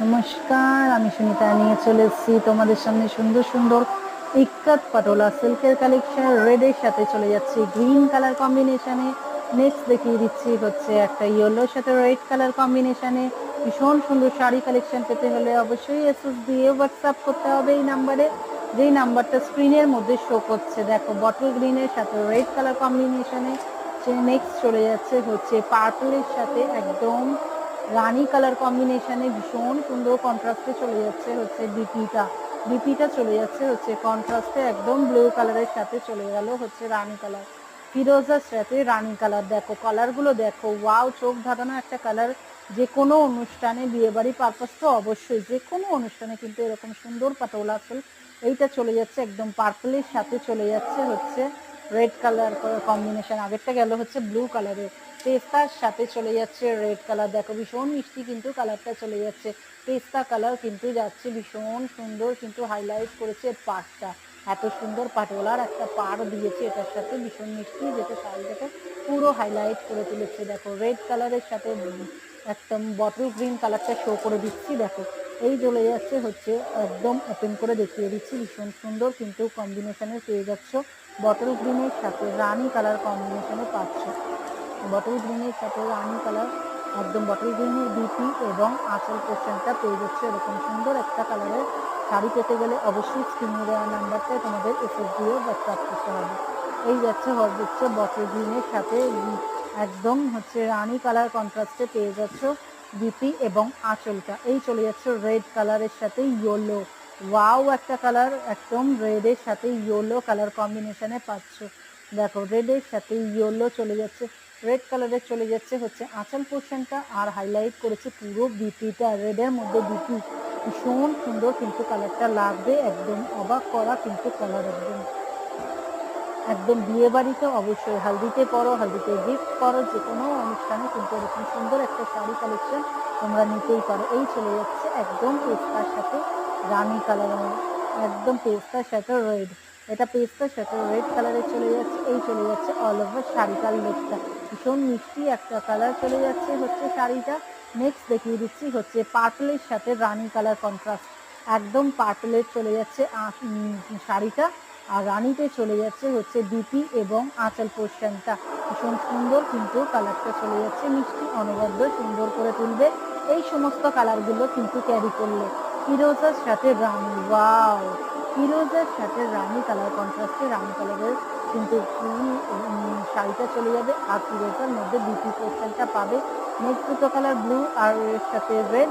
নমস্কার, আমি সুনিতা নিয়ে চলে এসেছি তোমাদের সামনে সুন্দর সুন্দর ইক্কাত পাটোলা সিল্কের কালেকশন। রেডের সাথে চলে যাচ্ছে গ্রিন কালার কম্বিনেশনে। নেক্সট দেখিয়ে দিচ্ছি হচ্ছে একটা ইয়েলোর সাথে রেড কালার কম্বিনেশনে। ভীষণ সুন্দর শাড়ি কালেকশন পেতে হলে অবশ্যই এসএস দিয়ে হোয়াটসঅ্যাপ করতে হবে এই নাম্বারে, যেই নাম্বারটা স্ক্রিনের মধ্যে শো করছে। দেখো বটল গ্রিনের সাথে রেড কালার কম্বিনেশনে। সে নেক্সট চলে যাচ্ছে হচ্ছে পার্পলের সাথে একদম রানী কালার কম্বিনেশনে ভীষণ সুন্দর কন্ট্রাস্টে চলে যাচ্ছে হচ্ছে বিপিটা চলে যাচ্ছে হচ্ছে কন্ট্রাস্টে একদম ব্লু কালারের সাথে চলে গেল হচ্ছে রানী কালার, ফিরোজার সাথে রানী কালার। দেখো কালারগুলো দেখো, ওয়াও, চোখ ধাঁধানো একটা কালার। যে কোনো অনুষ্ঠানে, বিয়ে বাড়ি পারপাস তো অবশ্যই, যে কোনো অনুষ্ঠানে কিন্তু এরকম সুন্দর পাটোলা ফুল। এইটা চলে যাচ্ছে একদম পার্পলের সাথে চলে যাচ্ছে হচ্ছে রেড কালার কম্বিনেশন। আগেরটা গেল হচ্ছে ব্লু কালারের, পেস্তার সাথে চলে যাচ্ছে রেড কালার। দেখো ভীষণ মিষ্টি কিন্তু কালারটা চলে যাচ্ছে, পেস্তা কালার কিন্তু যাচ্ছে ভীষণ সুন্দর, কিন্তু হাইলাইট করেছে পাড়টা। এত সুন্দর পাটোলার একটা পাড় দিয়েছে এটার সাথে, ভীষণ মিষ্টি, যেটা শাড়িটাকে পুরো হাইলাইট করে তুলেছে। দেখো রেড কালারের সাথে একদম বটল গ্রিন কালারটা শো করে দিচ্ছি। দেখো এই চলে যাচ্ছে হচ্ছে একদম ওপেন করে দেখিয়ে দিচ্ছি, ভীষণ সুন্দর কিন্তু কম্বিনেশনের পেয়ে যাচ্ছ। বটল গ্রিনের সাথে রানী কালার কম্বিনেশনে পাচ্ছ। বটল গ্রিনের সাথে রানী কালার, একদম বটল গ্রিনের বিপি এবং আঁচল পোর্শনটা পেয়ে যাচ্ছে এরকম সুন্দর একটা কালারের শাড়ি। পেতে গেলে অবশ্যই স্ক্রিনে দেওয়া নাম্বারটায় তোমাদের এসএস দিয়েও হোয়াটসঅ্যাপ করতে হবে। এই যাচ্ছে হচ্ছে বটল গ্রিনের সাথে একদম হচ্ছে রানী কালার কন্ট্রাস্টে পেয়ে যাচ্ছ বিপি এবং আঁচলটা। এই চলে যাচ্ছে রেড কালারের সাথে ইয়েলো, ওয়াও একটা কালার, একদম রেডের সাথে ইয়েলো কালার কম্বিনেশনে পাচ্ছ। দেখো রেডের সাথে ইয়েলো চলে যাচ্ছে, রেড কালারের চলে যাচ্ছে হচ্ছে আঁচল পোর্শনটা, আর হাইলাইট করেছে পুরো বিপিটা, রেডের মধ্যে বিপি। ভীষণ সুন্দর কিন্তু কালারটা লাগবে, একদম অবাক করা কিন্তু কালার। একদম একদম বিয়ে বাড়িতে অবশ্যই, হালদিতে পরো, হালদিতে গিফট করো, যে কোনো অনুষ্ঠানে কিন্তু এরকম সুন্দর একটা শাড়ি কালেকশন তোমরা নিতেই পারো। এই চলে যাচ্ছে একদম পেস্তার সাথে রানী কালার, একদম পেস্তার সাথে রেড, এটা পেস্তার সাথে রেড কালারে চলে যাচ্ছে। এই চলে যাচ্ছে অল ওভার শাড়িটার লুকটা, ভীষণ মিষ্টি একটা কালার চলে যাচ্ছে হচ্ছে শাড়িটা। নেক্সট দেখিয়ে দিচ্ছি হচ্ছে পার্পলের সাথে রানী কালার কন্ট্রাস্ট, একদম পার্পলের চলে যাচ্ছে শাড়িটা, আর রানীতে চলে যাচ্ছে হচ্ছে বিপি এবং আঁচল পোর্শনটা। ভীষণ সুন্দর কিন্তু কালারটা চলে যাচ্ছে, মিষ্টি অনবদ্য সুন্দর করে তুলবে এই সমস্ত কালারগুলো কিন্তু ক্যারি করলে। ফিরোজার সাথে রানী, ওয়াও, ফিরোজার সাথে রানী কালার কন্ট্রাস্টে রানী কালারের কিন্তু ফুল শাড়িটা চলে যাবে, আর ফিরোজার মধ্যে বিপি পোর্শনটা পাবে। নেক্সট দুটো কালার ব্লু আর এর সাথে রেড,